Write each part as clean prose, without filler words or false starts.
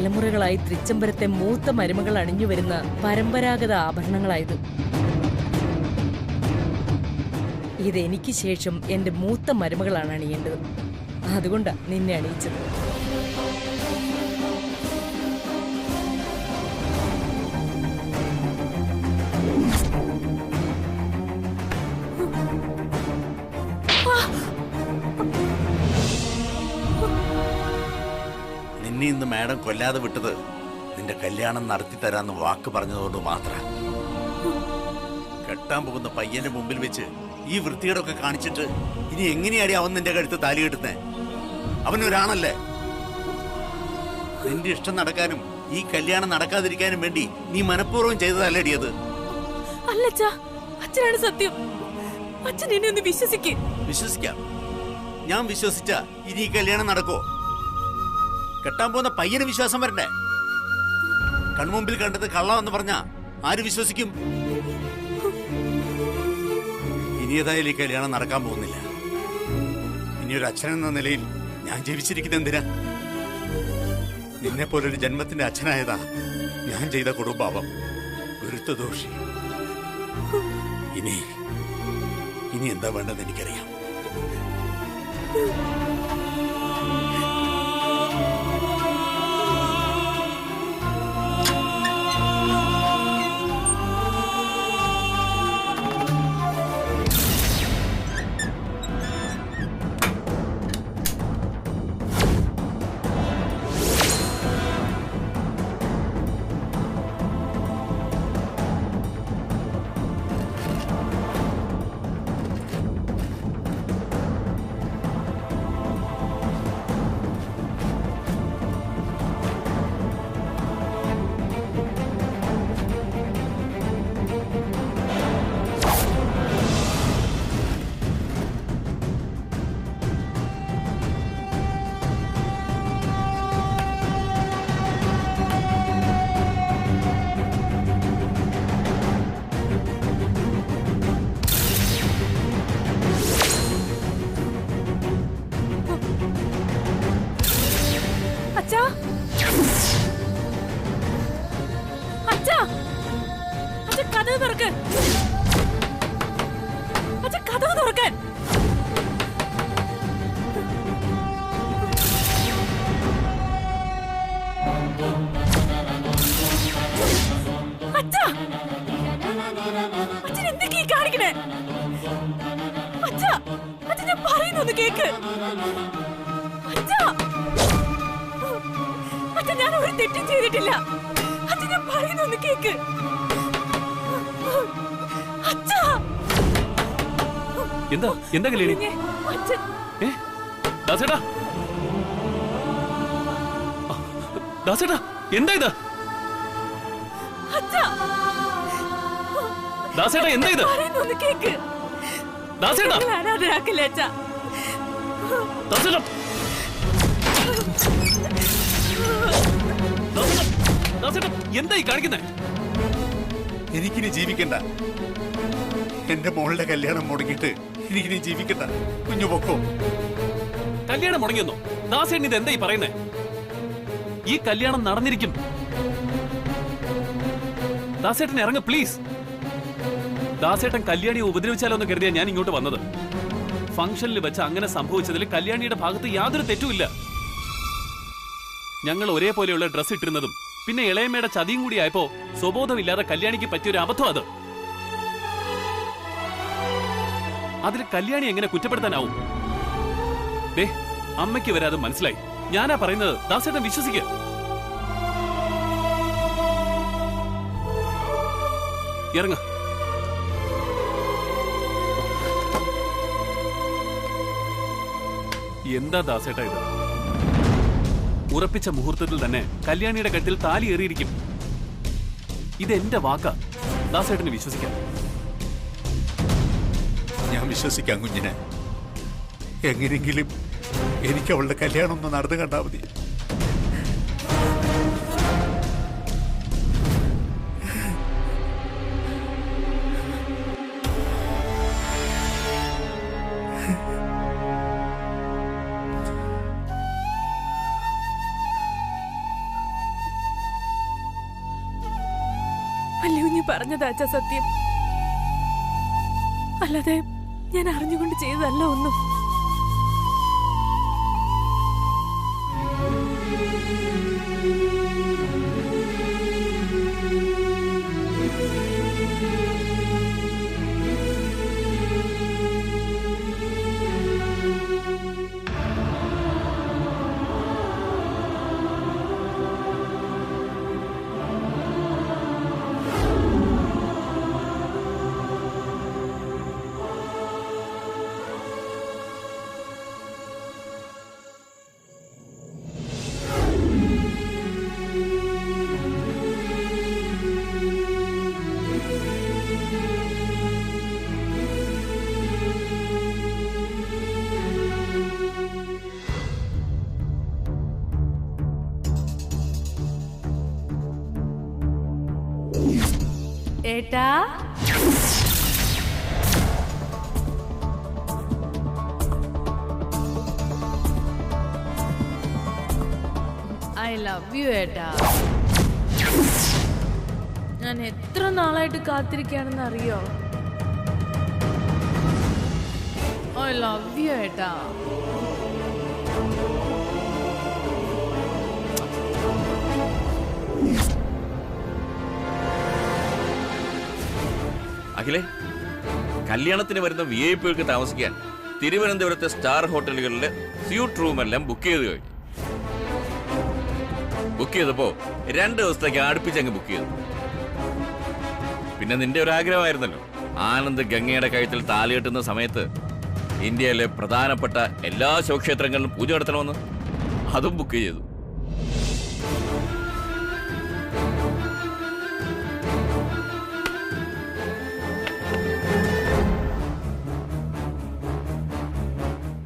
തലമുറകളായി തൃച്ചംബരത്തെ മൂത്ത മരുമകൾ അണിഞ്ഞു വരുന്ന പരമ്പരാഗത ആഭരണങ്ങളായത്. ഇതെനിക്ക് ശേഷം എന്റെ മൂത്ത മരുമകളാണ് അണിയേണ്ടത്. അതുകൊണ്ടാ നിന്നെ അണിയിച്ചത്. നിന്നെ ഇന്ന് മാഡം കൊല്ലാതെ വിട്ടത് നിന്റെ കല്യാണം നടത്തി തരാന്ന് വാക്ക് പറഞ്ഞതുകൊണ്ട് മാത്രം. കെട്ടാൻ പോകുന്ന പയ്യന്റെ മുമ്പിൽ വെച്ച് ഈ വൃത്തികേടൊക്കെ കാണിച്ചിട്ട് ഇനി എങ്ങനെയാടി അവൻ നിന്റെ കഴുത്ത് താലി കെട്ടുന്നേ? അവനൊരാണല്ലേ? നിന്റെ ഇഷ്ടം നടക്കാനും ഈ കല്യാണം നടക്കാതിരിക്കാനും വേണ്ടി നീ മനഃപൂർവ്വം ചെയ്തതല്ലേടി അത്? അല്ലച്ചാ, അച്ഛനാണ് സത്യം. അച്ഛൻ എന്നെ ഒന്ന് വിശ്വസിക്ക്. വിശ്വസിക്കാം. ഞാൻ വിശ്വസിച്ച ഇനി ഈ കല്യാണം നടക്കോ? കെട്ടാൻ പോകുന്ന പയ്യന് വിശ്വാസം വരണ്ടേ? കൺമുമ്പിൽ കണ്ടത് കള്ളമെന്ന് പറഞ്ഞ ആര് വിശ്വസിക്കും? ഇനി ഏതായാലും ഈ കല്യാണം നടക്കാൻ പോകുന്നില്ല. ഇനിയൊരു അച്ഛനെന്ന നിലയിൽ ഞാൻ ജീവിച്ചിരിക്കുന്നത് എന്തിനാ? നിന്നെ പോലൊരു ജന്മത്തിന്റെ അച്ഛനായതാ ഞാൻ ചെയ്ത കൊടുപാപം, ഗുരുത്വദോഷി. ഇനി എന്താ വേണ്ടത് എനിക്കറിയാം. ഞാൻ ഒരു തെറ്റും ചെയ്തിട്ടില്ല. അച്ഛൻ പറയുന്നൊന്ന് കേക്ക്. എന്താ എന്താ കല്യാണി? ദാസേട്ടാ, ദാസേട്ടാ, എന്താ ഇത്? ദാസേട്ടാ, എന്താ ഇത്? ദാസേട്ടാ, ദാസേട്ടാ, എന്തായി കാണിക്കുന്നേ? എനിക്കിനി ജീവിക്കണ്ട. എന്റെ മോളുടെ കല്യാണം മുടങ്ങിയിട്ട് എനിക്കിനി ജീവിക്കണ്ട. കുഞ്ഞു പൊക്കോ. കല്യാണം മുടങ്ങിയെന്നോ? ദാസേട്ടൻ ഇത് എന്തായി പറയുന്നേ? ഈ കല്യാണം നടന്നിരിക്കും. ദാസേട്ടൻ ഇറങ്ങ പ്ലീസ്. ദാസേട്ടൻ കല്യാണിയെ ഉപദ്രവിച്ചാലോ എന്ന് കരുതിയാ ഞാൻ ഇങ്ങോട്ട് വന്നത്. ഫംഗ്ഷനിൽ വെച്ച് അങ്ങനെ സംഭവിച്ചതിൽ കല്യാണിയുടെ ഭാഗത്ത് യാതൊരു തെറ്റുമില്ല. ഞങ്ങൾ ഒരേപോലെയുള്ള ഡ്രസ് ഇട്ടിരുന്നതും പിന്നെ ഇളയമ്മയുടെ ചതിയും കൂടി ആയപ്പോ സ്വബോധമില്ലാതെ കല്യാണിക്ക് പറ്റിയൊരു അബദ്ധം അത്. അതിൽ കല്യാണി എങ്ങനെ കുറ്റപ്പെടുത്താനാവും? ദേ, അമ്മയ്ക്ക് വരെ അത് മനസ്സിലായി. ഞാനാ പറയുന്നത്, ദാസേട്ടൻ വിശ്വസിക്കുക. ഇറങ്ങ. എന്താ ദാസേട്ടാ ഇത്? ഉറപ്പിച്ച മുഹൂർത്തത്തിൽ തന്നെ കല്യാണിയുടെ കഴുത്തിൽ താലി ഏറിയിരിക്കും. ഇതെന്റെ വാക്കാ. ദാസേട്ടന് വിശ്വസിക്കാം. ഞാൻ വിശ്വസിക്കാം കുഞ്ഞിനെ. എങ്ങനെയെങ്കിലും എനിക്ക് അവളുടെ കല്യാണം ഒന്ന് നടന്നു കണ്ടാൽ മതി. വല്യകുഞ്ഞ് പറഞ്ഞതാ അച്ഛ സത്യം. അല്ലാതെ ഞാൻ അറിഞ്ഞുകൊണ്ട് ചെയ്തതല്ല ഒന്നും. ഏട്ടാ, ഐ ലവ് യു ഏട്ടാ. ഞാൻ എത്ര നാളായിട്ട് കാത്തിരിക്കുകയാണെന്ന് അറിയോ? ഐ ലവ് യു ഏട്ടാ. അഖിലേ, കല്യാണത്തിന് വരുന്ന VIP താമസിക്കാൻ തിരുവനന്തപുരത്തെ സ്റ്റാർ ഹോട്ടലുകളിലെ സ്യൂട്ട് റൂമെല്ലാം ബുക്ക് ചെയ്ത് കഴിഞ്ഞു. ബുക്ക് ചെയ്തപ്പോ 2 ദിവസത്തേക്ക് അടുപ്പിച്ചങ്ങ് ബുക്ക് ചെയ്തു. പിന്നെ നിന്റെ ഒരു ആഗ്രഹമായിരുന്നല്ലോ, ആനന്ദ് ഗംഗയുടെ കഴുത്തിൽ താലി കെട്ടുന്ന സമയത്ത് ഇന്ത്യയിലെ പ്രധാനപ്പെട്ട എല്ലാ ശിവക്ഷേത്രങ്ങളിലും പൂജ നടത്തണമെന്ന്. അതും ബുക്ക് ചെയ്തു.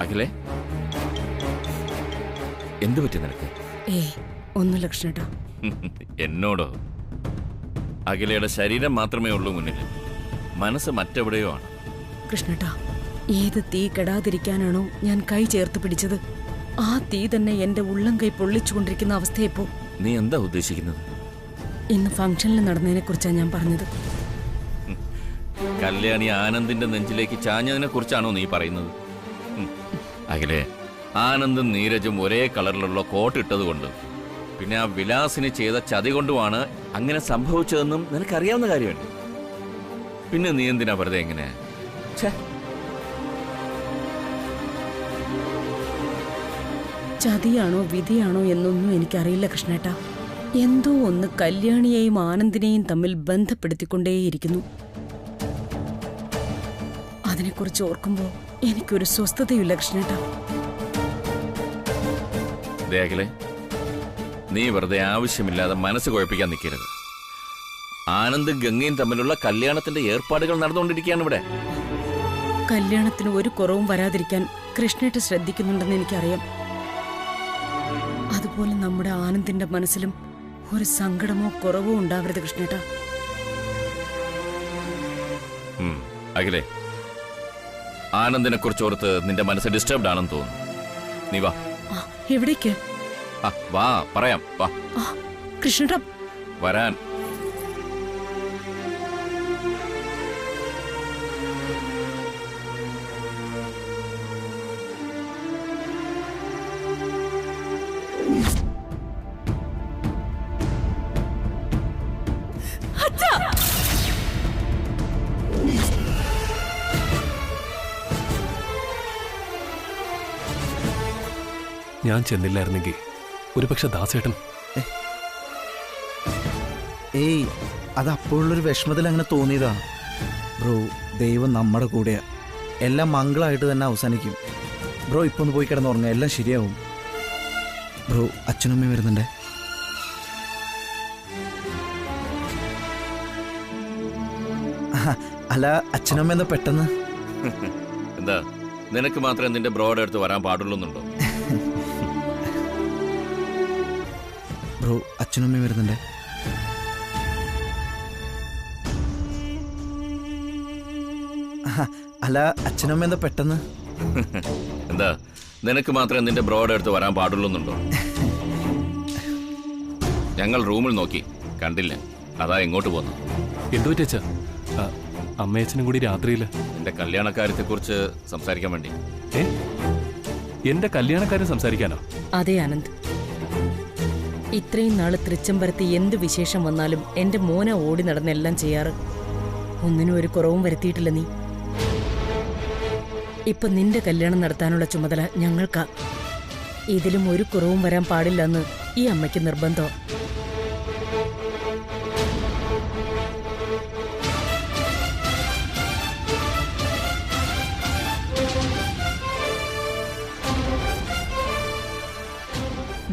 അഖിലേ, എന്തു പറ്റി നിനക്ക്? ഒന്നുമില്ല കൃഷ്ണേട്ടാ. എന്നോടോ? അഖിലയുടെ ശരീരം മാത്രമേ ഉള്ളൂ മുന്നിൽ, മനസ്സ് മറ്റെവിടെയോ ആണ്. കൃഷ്ണേട്ടാ, ഏത് തീ കെടാതിരിക്കാനാണോ ഞാൻ കൈ ചേർത്ത് പിടിച്ചത്, ആ തീ തന്നെ എന്റെ ഉള്ളം കൈ പൊള്ളിച്ചുകൊണ്ടിരിക്കുന്ന അവസ്ഥയെപ്പോ. നീ എന്താ ഉദ്ദേശിക്കുന്നത്? ഇന്ന് ഫംഗ്ഷനിൽ നടന്നതിനെ കുറിച്ചാണ് ഞാൻ പറഞ്ഞത്. കല്യാണി ആനന്ദിന്റെ നെഞ്ചിലേക്ക് ചാഞ്ഞതിനെ കുറിച്ചാണോ നീ പറയുന്നത്? അഖിലേ, ആനന്ദും നീരജും ഒരേ കളറിലുള്ള കോട്ട് ഇട്ടത് കൊണ്ട്, പിന്നെ ആ വിലാസിന് ചെയ്ത ചതി കൊണ്ടുമാണ് അങ്ങനെ സംഭവിച്ചതെന്നും നിനക്കറിയാവുന്ന കാര്യമാണ്. പിന്നെ നീ എന്തിനാ വെറുതെ എങ്ങനെ? ചതിയാണോ വിധിയാണോ എന്നൊന്നും എനിക്കറിയില്ല കൃഷ്ണേട്ടാ. എന്തോ ഒന്ന് കല്യാണിയെയും ആനന്ദിനെയും തമ്മിൽ ബന്ധപ്പെടുത്തിക്കൊണ്ടേയിരിക്കുന്നു. അതിനെക്കുറിച്ച് ഓർക്കുമ്പോ എനിക്കൊരു സ്വസ്ഥതയില്ല കൃഷ്ണേട്ടാ. അഖിലേ, നീ വെറുതെ ആവശ്യമില്ലാതെ മനസ്സ് കുഴപ്പിക്കാൻ നിൽക്കരുത്. ആനന്ദും ഗംഗയും തമ്മിലുള്ള കല്യാണത്തിന്റെ ഏർപ്പാടുകൾ നടന്നുകൊണ്ടിരിക്കുകയാണ് ഇവിടെ. കല്യാണത്തിന് ഒരു കുറവും വരാതിരിക്കാൻ കൃഷ്ണേട്ട ശ്രദ്ധിക്കുന്നുണ്ടെന്ന് എനിക്കറിയാം. അതുപോലെ നമ്മുടെ ആനന്ദിന്റെ മനസ്സിലും ഒരു സങ്കടമോ കുറവോ ഉണ്ടാവരുത് കൃഷ്ണേട്ട. അഖിലേ, ആനന്ദിനെ കുറിച്ചോർത്ത് നിന്റെ മനസ്സ് ഡിസ്റ്റർബ്ഡ് ആണെന്ന് തോന്നുന്നു. നീ വാ. എവിടേക്ക്? വാ, പറയാം, വാ. കൃഷ്ണേട്ട, വരാൻ. ഞാൻ ചെന്നില്ലായിരുന്നെങ്കിൽ ഒരുപക്ഷെ ദാസേട്ടൻ. ഏയ്, അത് അപ്പോഴുള്ളൊരു വിഷമത്തിൽ അങ്ങനെ തോന്നിയതാ ബ്രോ. ദൈവം നമ്മുടെ കൂടെയാ. എല്ലാം മംഗളമായിട്ട് തന്നെ അവസാനിക്കും ബ്രോ. ഇപ്പൊ ഒന്ന് പോയി കിടന്നുറങ്ങുക, എല്ലാം ശരിയാവും ബ്രോ. അച്ഛനും അമ്മയും വരുന്നുണ്ടേ. അല്ല, അച്ഛനും അമ്മ എന്താ പെട്ടെന്ന്? എന്താ, നിനക്ക് മാത്രമേ നിന്റെ ബ്രോയുടെ അടുത്ത് വരാൻ പാടുള്ളൂന്നുണ്ടോ? ബ്രോ, അച്ഛനും അമ്മയും വരുന്നുണ്ടേ. അല്ല, അച്ഛനും അമ്മ എന്താ പെട്ടെന്ന്? എന്താ, നിനക്ക് മാത്രമേ നിന്റെ ബ്രോയുടെ അടുത്ത് വരാൻ പാടുള്ളൂന്നുണ്ടോ? ഞങ്ങൾ റൂമിൽ നോക്കി, കണ്ടില്ല. അതാ എങ്ങോട്ട് പോന്നു. എന്തു പറ്റിയച്ച? അമ്മയച്ഛനും കൂടി രാത്രിയിൽ എന്റെ കല്യാണക്കാര്യത്തെക്കുറിച്ച് സംസാരിക്കാൻ വേണ്ടി. എന്റെ കല്യാണക്കാരൻ സംസാരിക്കാനോ? അതെ ആനന്ദ്, ഇത്രയും നാള് തൃച്ചംബരത്ത് എന്ത് വിശേഷം വന്നാലും എന്റെ മോനെ ഓടി നടന്നെല്ലാം ചെയ്യാറ്. ഒന്നിനും ഒരു കുറവും വരുത്തിയിട്ടില്ല നീ. ഇപ്പൊ നിന്റെ കല്യാണം നടത്താനുള്ള ചുമതല ഞങ്ങൾക്കാ. ഇതിലും ഒരു കുറവും വരാൻ പാടില്ലെന്ന് ഈ അമ്മയ്ക്ക് നിർബന്ധം.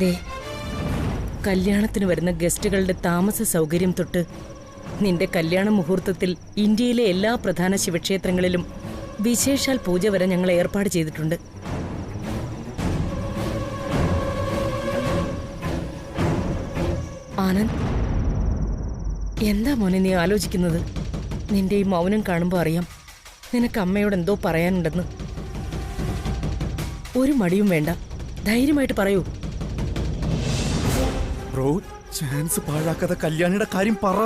ദേ, കല്യാണത്തിന് വരുന്ന ഗസ്റ്റുകളുടെ താമസ സൗകര്യം തൊട്ട് നിന്റെ കല്യാണ മുഹൂർത്തത്തിൽ ഇന്ത്യയിലെ എല്ലാ പ്രധാന ശിവക്ഷേത്രങ്ങളിലും വിശേഷാൽ പൂജ വരെ ഞങ്ങൾ ഏർപ്പാട് ചെയ്തിട്ടുണ്ട്. ആനന്ദ്, എന്താ മോനെ നീ ആലോചിക്കുന്നത്? നിന്റെ ഈ മൗനം കാണുമ്പോൾ അറിയാം നിനക്ക് അമ്മയോട് എന്തോ പറയാനുണ്ടെന്ന്. ഒരു മടിയും വേണ്ട, ധൈര്യമായിട്ട് പറയൂ. ബ്രോ, ചാൻസ് പാഴാക്കാതെ കല്യാണിയുടെ കാര്യം പറ.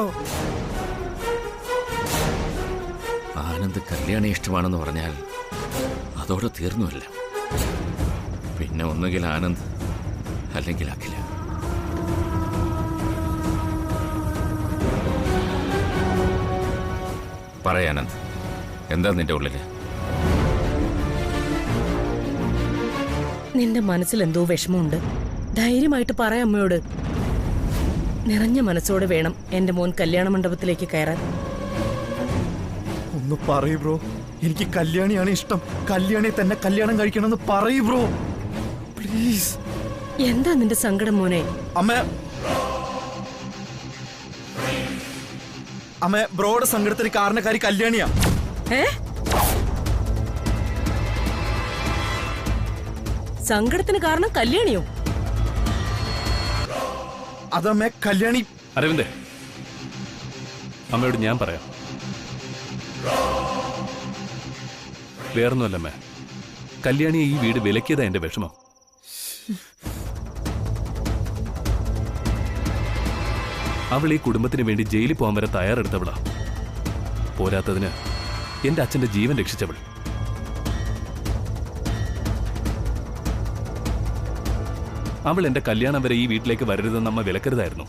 ആനന്ദ് കല്യാണി ഇഷ്ടമാണെന്ന് പറഞ്ഞാൽ അതോടെ തീർന്നുവല്ല. പിന്നെ ഒന്നുകിൽ ആനന്ദ് അല്ലെങ്കിൽ അഖില. പറയാനന്ദ്, എന്താ നിന്റെ ഉള്ളില്? നിന്റെ മനസ്സിൽ എന്തോ വിഷമമുണ്ട്. ധൈര്യമായിട്ട് പറ അമ്മയോട്. നിറഞ്ഞ മനസ്സോടെ വേണം എന്റെ മോൻ കല്യാണ മണ്ഡപത്തിലേക്ക് കയറാൻ. ഒന്ന് പറയൂ ബ്രോ, എനിക്ക് കല്യാണിയാണ് ഇഷ്ടം. കല്യാണി തന്നെ കല്യാണം കഴിക്കണമെന്ന് പറയൂ ബ്രോ, പ്ലീസ്. എന്താ നിന്റെ സങ്കടം മോനെ? അമ്മ, ബ്രോയുടെ സങ്കടത്തിന് കാരണക്കാരി കല്യാണിയാ. സങ്കടത്തിന് കാരണം കല്യാണിയോ? അതമ്മ, കല്യാണി. അരവിന്ദേ, അമ്മയോട് ഞാൻ പറയാം. വേറൊന്നുമല്ലമ്മേ, കല്യാണിയെ ഈ വീട് വിലക്കിയതാ എന്റെ വിഷമം. അവൾ ഈ കുടുംബത്തിന് വേണ്ടി ജയിലിൽ പോകാൻ വരെ തയ്യാറെടുത്തവളാ. പോരാത്തതിന് എന്റെ അച്ഛന്റെ ജീവൻ രക്ഷിച്ചവൾ. അവൾ എന്റെ കല്യാണം വരെ ഈ വീട്ടിലേക്ക് വരരുതെന്ന് അമ്മ വിലക്കരുതായിരുന്നു.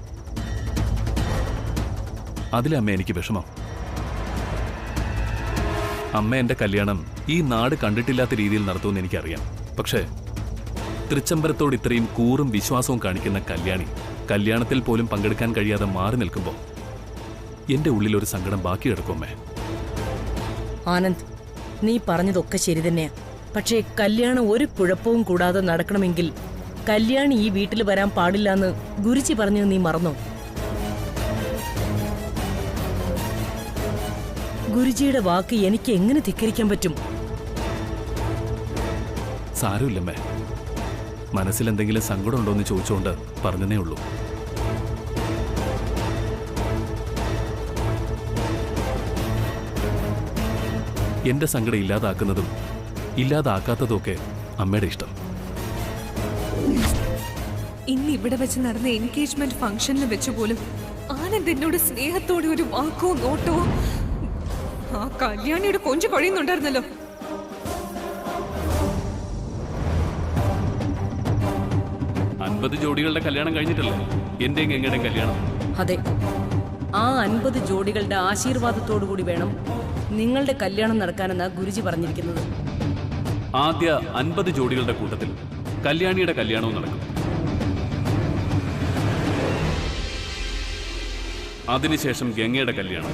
അതിലമ്മ എനിക്ക് വിഷമം. അമ്മ എന്റെ കല്യാണം ഈ നാട് കണ്ടിട്ടില്ലാത്ത രീതിയിൽ നടത്തുമെന്ന് എനിക്കറിയാം. പക്ഷേ തൃച്ചംബരത്തോട് ഇത്രയും കൂറും വിശ്വാസവും കാണിക്കുന്ന കല്യാണി കല്യാണത്തിൽ പോലും പങ്കെടുക്കാൻ കഴിയാതെ മാറി നിൽക്കുമ്പോൾ എന്റെ ഉള്ളിലൊരു സങ്കടം ബാക്കി കിടക്കുമേ. ആനന്ദ്, നീ പറഞ്ഞതൊക്കെ ശരി തന്നെയാ. പക്ഷേ കല്യാണം ഒരു കുഴപ്പവും കൂടാതെ നടക്കണമെങ്കിൽ കല്യാണി ഈ വീട്ടിൽ വരാൻ പാടില്ലെന്ന് ഗുരുജി പറഞ്ഞത് നീ മറന്നോ? ഗുരുജിയുടെ വാക്ക് എനിക്ക് എങ്ങനെ ധിക്കരിക്കാൻ പറ്റും? സാരമില്ലമ്മേ, മനസ്സിൽ എന്തെങ്കിലും സങ്കടമുണ്ടോ എന്ന് ചോദിച്ചുകൊണ്ട് പറഞ്ഞതേ ഉള്ളൂ. എന്റെ സങ്കടം ഇല്ലാതാക്കുന്നതും ഇല്ലാതാക്കാത്തതും ഒക്കെ അമ്മയുടെ ഇഷ്ടം. ഇന്ന് ഇവിടെ വെച്ച് നടന്ന എൻഗേജ്മെന്റ് ഫംഗ്ഷനിൽ വെച്ച് പോലും ആനന്ദ് എന്നോട് സ്നേഹത്തോടെ ഒരു വാക്കോ നോട്ടോ ആ കല്യാണിയുടെ കൊഞ്ചു കഴിയുന്നുണ്ടായിരുന്നല്ലോ. ജോഡികളുടെ കല്യാണം കഴിഞ്ഞിട്ടല്ലേ എന്റെയും ഗംഗയുടെയും കല്യാണം? അതെ, ആ 50 ജോഡികളുടെ ആശീർവാദത്തോടു കൂടി വേണം നിങ്ങളുടെ കല്യാണം നടക്കാനെന്നാ ഗുരുജി പറഞ്ഞിരിക്കുന്നത്. ആദ്യ 50 ജോഡികളുടെ കൂട്ടത്തിൽ കല്യാണിയുടെ കല്യാണവും നടക്കും. അതിനുശേഷം ഗംഗയുടെ കല്യാണം.